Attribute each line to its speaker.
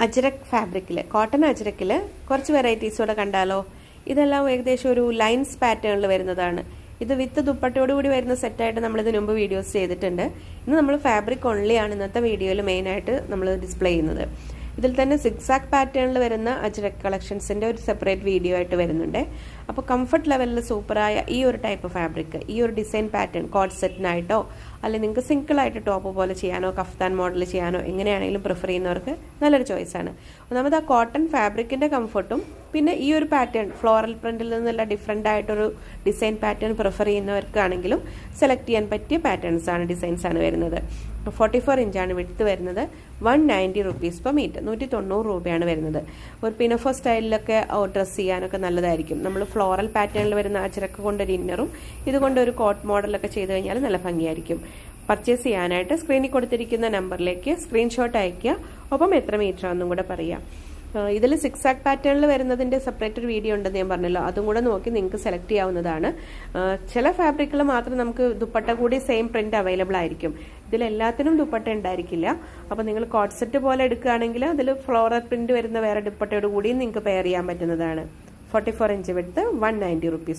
Speaker 1: അജ്രക് ഫാബ്രിക്കിൽ കോട്ടൺ അജ്രക്കിൽ കുറച്ച് വെറൈറ്റീസ് കൂടെ കണ്ടാലോ. ഇതെല്ലാം ഏകദേശം ഒരു ലൈൻസ് പാറ്റേണിൽ വരുന്നതാണ്. ഇത് വിത്ത് ദുപ്പട്ടയോടുകൂടി വരുന്ന സെറ്റായിട്ട് നമ്മൾ ഇതിനു മുമ്പ് വീഡിയോസ് ചെയ്തിട്ടുണ്ട്. ഇന്ന് നമ്മൾ ഫാബ്രിക് ഓൺലിയാണ് ഇന്നത്തെ വീഡിയോയിൽ മെയിനായിട്ട് നമ്മൾ ഡിസ്പ്ലേ ചെയ്യുന്നത്. ഇതിൽ തന്നെ സിക്സാക് പാറ്റേണിൽ വരുന്ന അജ്രക് കളക്ഷൻസിൻ്റെ ഒരു സെപ്പറേറ്റ് വീഡിയോ ആയിട്ട് വരുന്നുണ്ട്. അപ്പോൾ കംഫർട്ട് ലെവലിൽ സൂപ്പറായ ഈ ഒരു ടൈപ്പ് ഫാബ്രിക്, ഈ ഒരു ഡിസൈൻ പാറ്റേൺ കോഡ് സെറ്റിനായിട്ടോ അല്ലെങ്കിൽ നിങ്ങൾക്ക് സിംഗിളായിട്ട് ടോപ്പ് പോലെ ചെയ്യാനോ കഫ്താൻ മോഡൽ ചെയ്യാനോ എങ്ങനെയാണെങ്കിലും പ്രിഫർ ചെയ്യുന്നവർക്ക് നല്ലൊരു ചോയ്സാണ്. ഒന്നാമത് ആ കോട്ടൺ ഫാബ്രിക്കിൻ്റെ കംഫർട്ടും പിന്നെ ഈ ഒരു പാറ്റേൺ ഫ്ലോറൽ പ്രിന്റിൽ നിന്നുള്ള ഡിഫറെൻ്റ് ആയിട്ടൊരു ഡിസൈൻ പാറ്റേൺ പ്രിഫർ ചെയ്യുന്നവർക്കാണെങ്കിലും സെലക്ട് ചെയ്യാൻ പറ്റിയ പാറ്റേൺസ് ആണ്, ഡിസൈൻസ് ആണ് വരുന്നത്. 44 ഇഞ്ചാണ് വിഡ്ത്ത് വരുന്നത്. 190 റുപ്പീസ് പെർ മീറ്റർ, 190 രൂപയാണ് വരുന്നത്. ഒരു പിനഫോ സ്റ്റൈലിലൊക്കെ ഡ്രസ് ചെയ്യാനൊക്കെ നല്ലതായിരിക്കും. നമ്മൾ ഫ്ലോറൽ പാറ്റേണിൽ വരുന്ന അജ്രക്ക് കൊണ്ടൊരു ഇന്നറും ഇതുകൊണ്ട് ഒരു കോട്ട് മോഡലൊക്കെ ചെയ്ത് കഴിഞ്ഞാൽ നല്ല ഭംഗിയായിരിക്കും. പർച്ചേസ് ചെയ്യാനായിട്ട് സ്ക്രീനിൽ കൊടുത്തിരിക്കുന്ന നമ്പറിലേക്ക് സ്ക്രീൻഷോട്ട് അയയ്ക്കുക. ഒപ്പം എത്ര മീറ്റർ ആണെന്നും കൂടെ പറയാം. ഇതിൽ സിക്സാക് പാറ്റേണിൽ വരുന്നതിൻ്റെ സെപ്പറേറ്റ് ഒരു വീഡിയോ ഉണ്ടെന്ന് ഞാൻ പറഞ്ഞല്ലോ, അതും കൂടെ നോക്കി നിങ്ങൾക്ക് സെലക്ട് ചെയ്യാവുന്നതാണ്. ചില ഫാബ്രിക്കിൽ മാത്രം നമുക്ക് ദുപ്പട്ട കൂടി സെയിം പ്രിന്റ് അവൈലബിൾ ആയിരിക്കും. ഇതിലെല്ലാത്തിനും ദുപ്പട്ട ഉണ്ടായിരിക്കില്ല. അപ്പോൾ നിങ്ങൾ കോട്ട് സെറ്റ് പോലെ എടുക്കുകയാണെങ്കിൽ അതിൽ ഫ്ലോറൽ പ്രിന്റ് വരുന്ന വേറെ ദുപ്പട്ടയോട് കൂടിയും നിങ്ങൾക്ക് പെയർ ചെയ്യാൻ പറ്റുന്നതാണ്. 44 ഇഞ്ച് വിഡ്ത്ത്, 190 റുപ്പീസ്.